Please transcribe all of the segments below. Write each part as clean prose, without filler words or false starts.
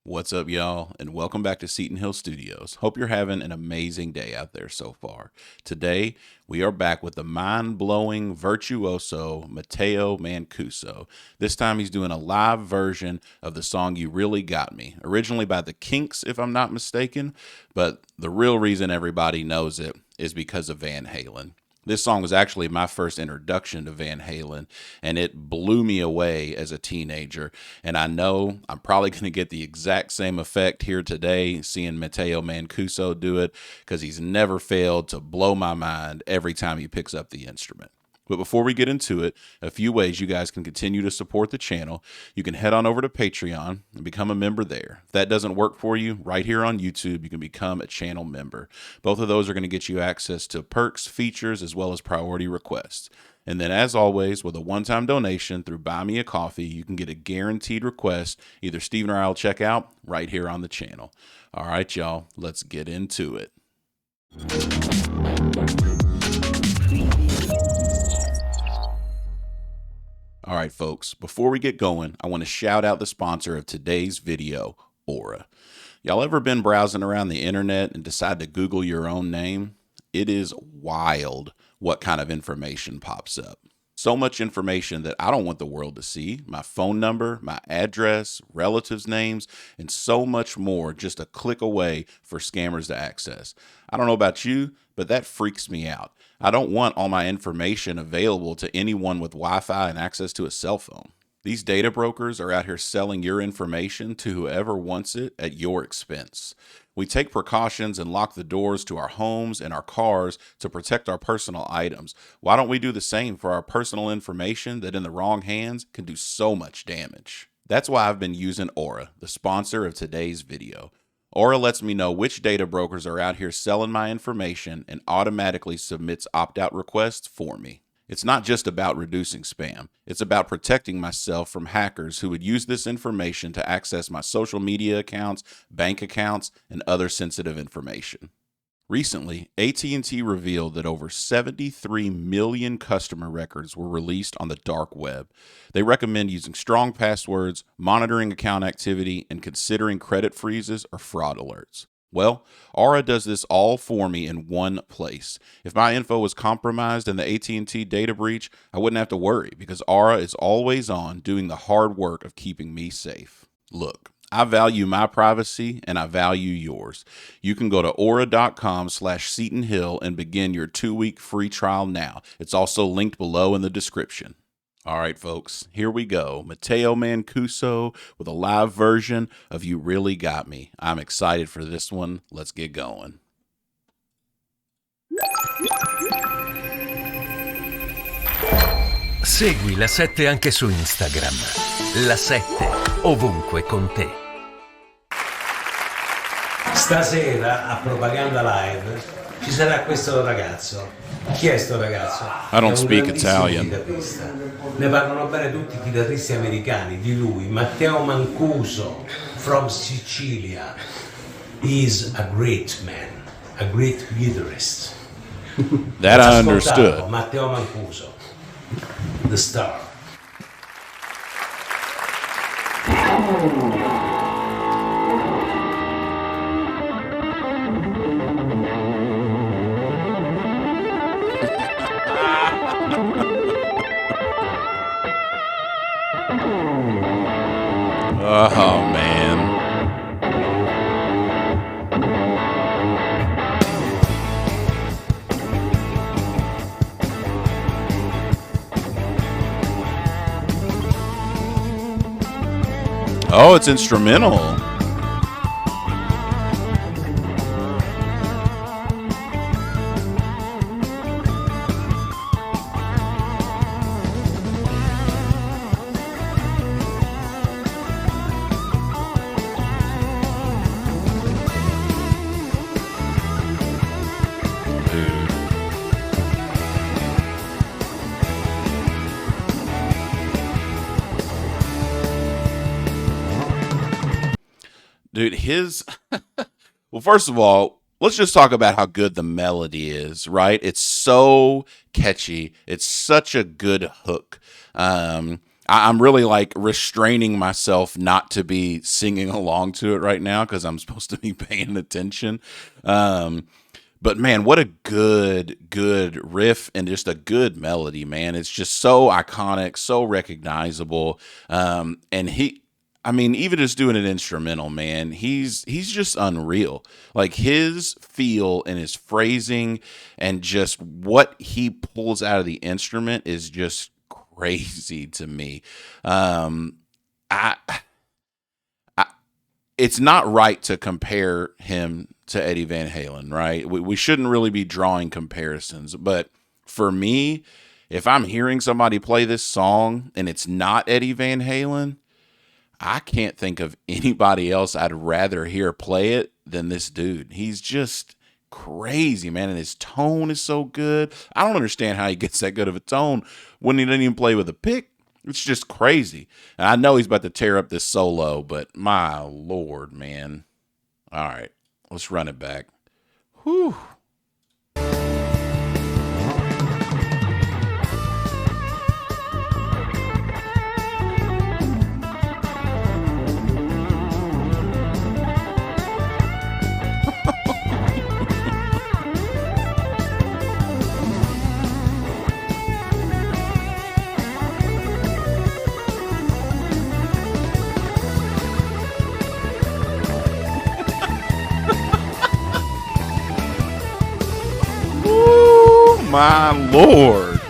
What's up, y'all, and welcome back to Seton Hill Studios. Hope you're having an amazing day out there so far. Today, we are back with the mind-blowing virtuoso Matteo Mancuso. This time, he's doing a live version of the song You Really Got Me, originally by the Kinks, if I'm not mistaken, but the real reason everybody knows it is because of Van Halen. This song was actually my first introduction to Van Halen, and it blew me away as a teenager. And I know I'm probably going to get the exact same effect here today, seeing Matteo Mancuso do it, because he's never failed to blow my mind every time he picks up the instrument. But before we get into it, a few ways you guys can continue to support the channel. You can head on over to Patreon and become a member there. If that doesn't work for you, right here on YouTube, you can become a channel member. Both of those are going to get you access to perks, features, as well as priority requests. And then, as always, with a one-time donation through Buy Me a Coffee, you can get a guaranteed request either Steven or I will check out right here on the channel. All right, y'all, let's get into it. All right, folks, before we get going, I want to shout out the sponsor of today's video, Aura. Y'all ever been browsing around the internet and decide to Google your own name? It is wild what kind of information pops up. So much information that I don't want the world to see. My phone number, my address, relatives' names, and so much more just a click away for scammers to access. I don't know about you, but that freaks me out. I don't want all my information available to anyone with Wi-Fi and access to a cell phone. These data brokers are out here selling your information to whoever wants it at your expense. We take precautions and lock the doors to our homes and our cars to protect our personal items. Why don't we do the same for our personal information that in the wrong hands can do so much damage? That's why I've been using Aura, the sponsor of today's video. Aura lets me know which data brokers are out here selling my information and automatically submits opt-out requests for me. It's not just about reducing spam. It's about protecting myself from hackers who would use this information to access my social media accounts, bank accounts, and other sensitive information. Recently, AT&T revealed that over 73 million customer records were released on the dark web. They recommend using strong passwords, monitoring account activity, and considering credit freezes or fraud alerts. Well, Aura does this all for me in one place. If my info was compromised in the AT&T data breach, I wouldn't have to worry because Aura is always on doing the hard work of keeping me safe. Look, I value my privacy and I value yours. You can go to aura.com/Seton Hill and begin your 2-week free trial now. It's also linked below in the description. All right, folks, here we go. Matteo Mancuso with a live version of You Really Got Me. I'm excited for this one. Let's get going. Segui la 7 anche su Instagram. La 7 ovunque con te. Stasera a Propaganda Live ci sarà questo ragazzo. Chi è sto ragazzo? I don't È un speak grandissimo Italian. chitarrista. Ne parlano bene tutti i chitarristi americani di lui. Matteo Mancuso from Sicilia. He's a great man, a great guitarist. That I Ascoltavo understood. Matteo Mancuso, the star. Oh, man. Oh, it's instrumental. Dude, his well, first of all, let's just talk about how good the melody is, right? It's so catchy. It's such a good hook. I'm really like restraining myself not to be singing along to it right now because I'm supposed to be paying attention. Um, but man, what a good riff and just a good melody, man. It's just so iconic, so recognizable. And I mean, even just doing an instrumental, man, he's just unreal. Like his feel and his phrasing and just what he pulls out of the instrument is just crazy to me. Um, I, I it's not right to compare him to Eddie Van Halen, right? We shouldn't really be drawing comparisons, but for me, if I'm hearing somebody play this song and it's not Eddie Van Halen, I can't think of anybody else I'd rather hear play it than this dude. He's just crazy, man, and his tone is so good. I don't understand how he gets that good of a tone when he doesn't even play with a pick. It's just crazy. And I know he's about to tear up this solo, but my lord, man. All right, let's run it back. Whew. Ooh, my lord.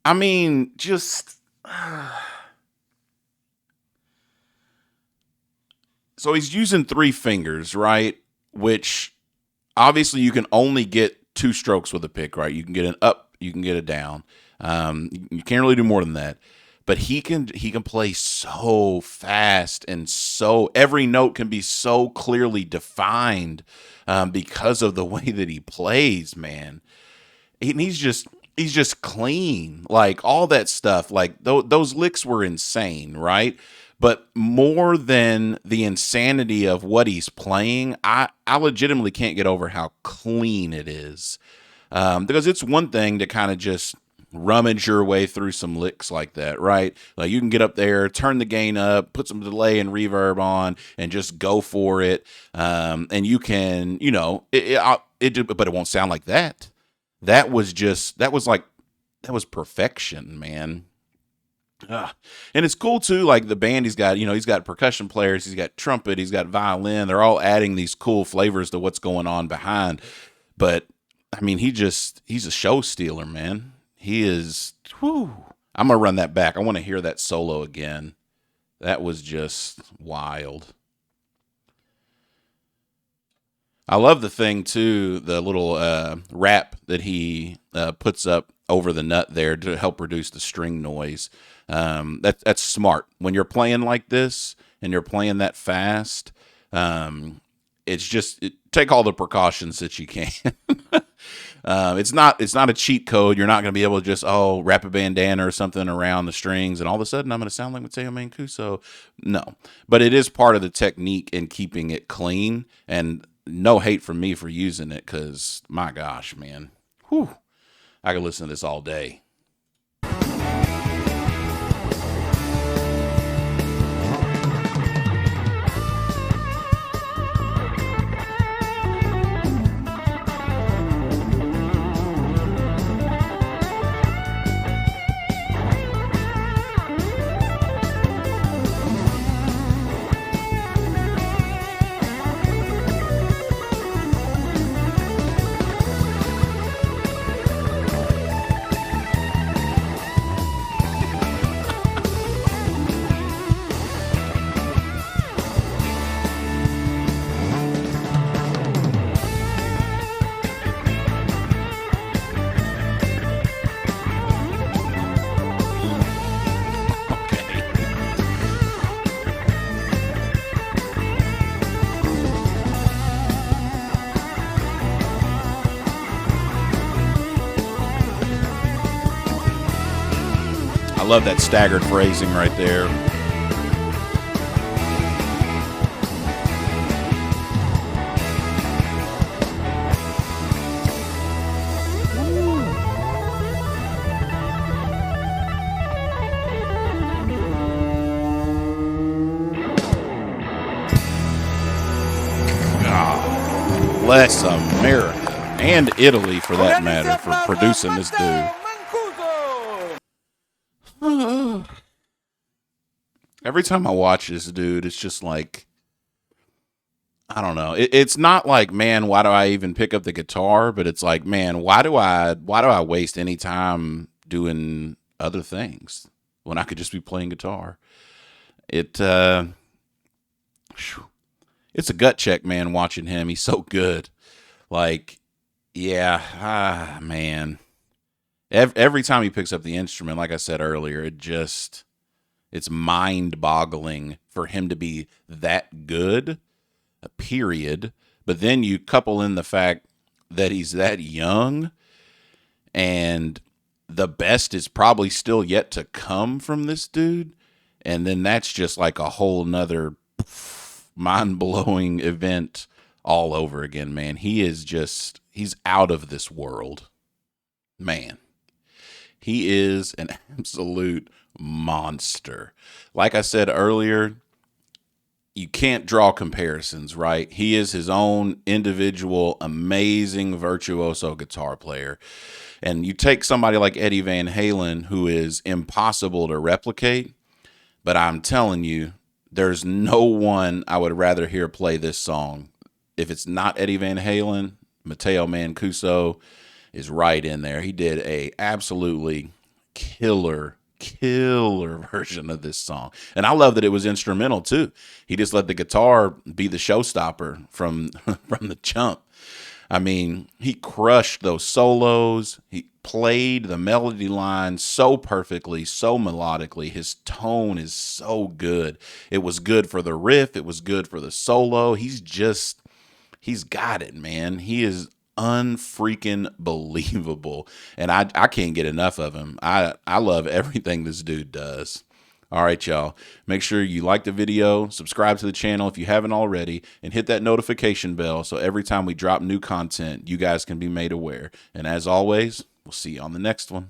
I mean, just so he's using three fingers, right? Which obviously you can only get two strokes with a pick, right? You can get an up, you can get a down. You can't really do more than that. But he can play so fast and so every note can be so clearly defined because of the way that he plays, man. And he's just clean, like all that stuff. Like those licks were insane, right? But more than the insanity of what he's playing, I legitimately can't get over how clean it is. Because it's one thing to kind of just rummage your way through some licks like that, right? Like you can get up there, turn the gain up, put some delay and reverb on, and just go for it. And you can, but it won't sound like that. That was perfection, man. And it's cool too. Like the band, he's got percussion players, he's got trumpet, he's got violin. They're all adding these cool flavors to what's going on behind. But I mean, he's a show stealer, man. He is. Whew. I'm gonna run that back. I want to hear that solo again. That was just wild. I love the thing too, the little wrap that he puts up over the nut there to help reduce the string noise. That's smart. When you're playing like this and you're playing that fast, take all the precautions that you can. It's not a cheat code. You're not going to be able to just wrap a bandana or something around the strings and all of a sudden I'm going to sound like Matteo Mancuso. No, but it is part of the technique in keeping it clean. And no hate from me for using it because my gosh, man, whew, I could listen to this all day. I love that staggered phrasing right there. bless America and Italy, for that matter, for producing this dude. Every time I watch this dude, it's just like, I don't know. It's not like, man, why do I even pick up the guitar? But it's like, man, why do I waste any time doing other things when I could just be playing guitar? It's a gut check, man, watching him. He's so good. Like, yeah, man. Every time he picks up the instrument, like I said earlier, it's mind-boggling for him to be that good, period. But then you couple in the fact that he's that young, and the best is probably still yet to come from this dude. And then that's just like a whole nother mind-blowing event all over again, man. He's out of this world, man. He is an absolute monster. Like I said earlier, you can't draw comparisons, right? He is his own individual, amazing virtuoso guitar player. And you take somebody like Eddie Van Halen, who is impossible to replicate, but I'm telling you, there's no one I would rather hear play this song. If it's not Eddie Van Halen, Matteo Mancuso is right in there. He did a absolutely killer version of this song. And I love that it was instrumental too. He just let the guitar be the showstopper from the jump. I mean, he crushed those solos. He played the melody line so perfectly, so melodically. His tone is so good. It was good for the riff. It was good for the solo. He's got it, man. He is unfreaking believable. And I can't get enough of him. I love everything this dude does. All right, y'all. Make sure you like the video, subscribe to the channel if you haven't already, and hit that notification bell so every time we drop new content, you guys can be made aware. And as always, we'll see you on the next one.